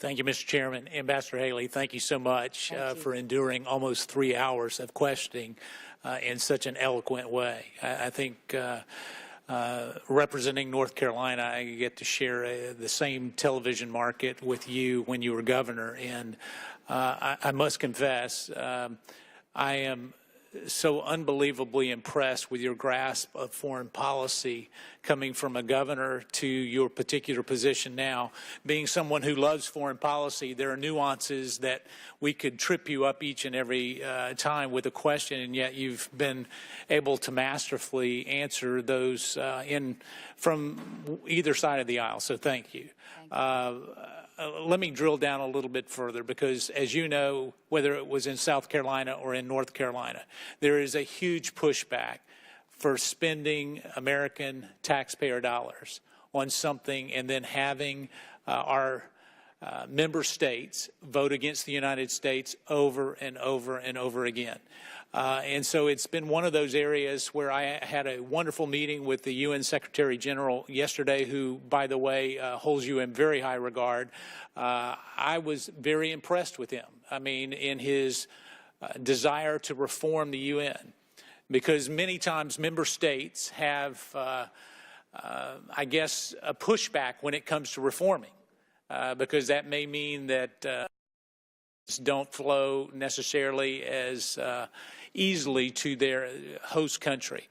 Thank you, Mr. Chairman. Ambassador Haley, thank you so much for enduring almost 3 hours of questioning in such an eloquent way. I think representing North Carolina, I get to share the same television market with you when you were governor. And I must confess, I am so unbelievably impressed with your grasp of foreign policy coming from a governor to your particular position now. Being someone who loves foreign policy, there are nuances that we could trip you up each and every time with a question, and yet you've been able to masterfully answer those from either side of the aisle, so thank you. Let me drill down a little bit further because, as you know, whether it was in South Carolina or in North Carolina, there is a huge pushback for spending American taxpayer dollars on something and then having our member states vote against the United States over and over and over again. And so it's been one of those areas where I had a wonderful meeting with the UN Secretary General yesterday, who, by the way, holds you in very high regard. I was very impressed with him. I mean, in his desire to reform the UN, because many times member states have, I guess, a pushback when it comes to reforming, because that may mean that don't flow necessarily as easily to their host country.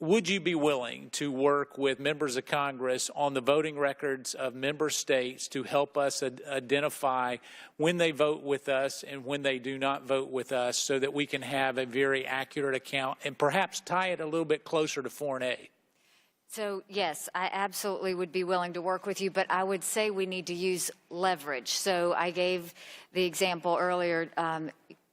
Would you be willing to work with members of Congress on the voting records of member states to help us identify when they vote with us and when they do not vote with us, so that we can have a very accurate account and perhaps tie it a little bit closer to foreign aid? So, yes, I absolutely would be willing to work with you, but I would say we need to use leverage. So I gave the example earlier,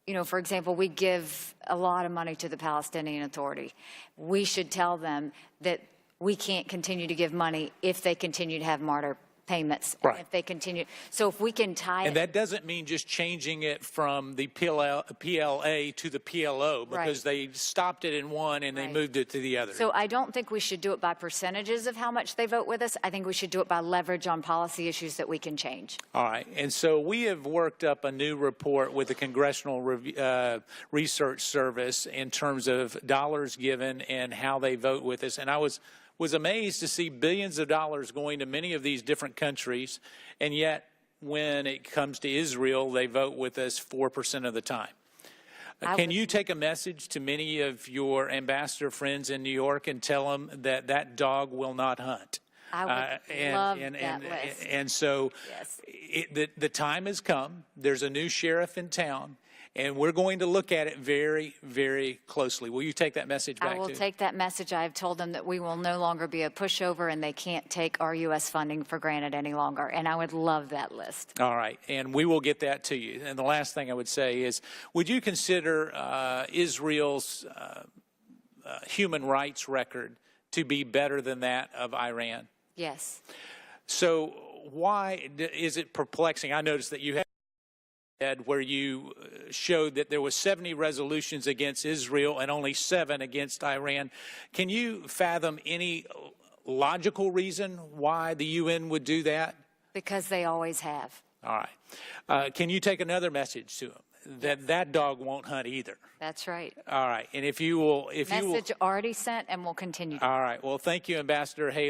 you know, for example, we give a lot of money to the Palestinian Authority. We should tell them that we can't continue to give money if they continue to have martyr payments. Right. If they continue. So if we can tie and that doesn't mean just changing it from the PLA to the PLO, because they stopped it in one and they moved it to the other. So I don't think we should do it by percentages of how much they vote with us. I think we should do it by leverage on policy issues that we can change. All right. And so we have worked up a new report with the Congressional Research Service in terms of dollars given and how they vote with us. And I was amazed to see billions of dollars going to many of these different countries, and yet when it comes to Israel, they vote with us 4% of the time. Can you take a message to many of your ambassador friends in New York and tell them that that dog will not hunt? I would love that list. And so yes. The time has come. There's a new sheriff in town, and we're going to look at it very, very closely. Will you take that message back? I will take that message. I have told them that we will no longer be a pushover, and they can't take our U.S. funding for granted any longer. And I would love that list. All right. And we will get that to you. And the last thing I would say is, would you consider Israel's human rights record to be better than that of Iran? Yes. So why is it perplexing? I noticed that you had where you showed that there was 70 resolutions against Israel and only 7 against Iran. Can you fathom any logical reason why the UN would do that? Because they always have. All right. Can you take another message to them? That dog won't hunt either. That's right. All right. And if you will... Message already sent, and we'll continue. All right. Well, thank you, Ambassador Haley.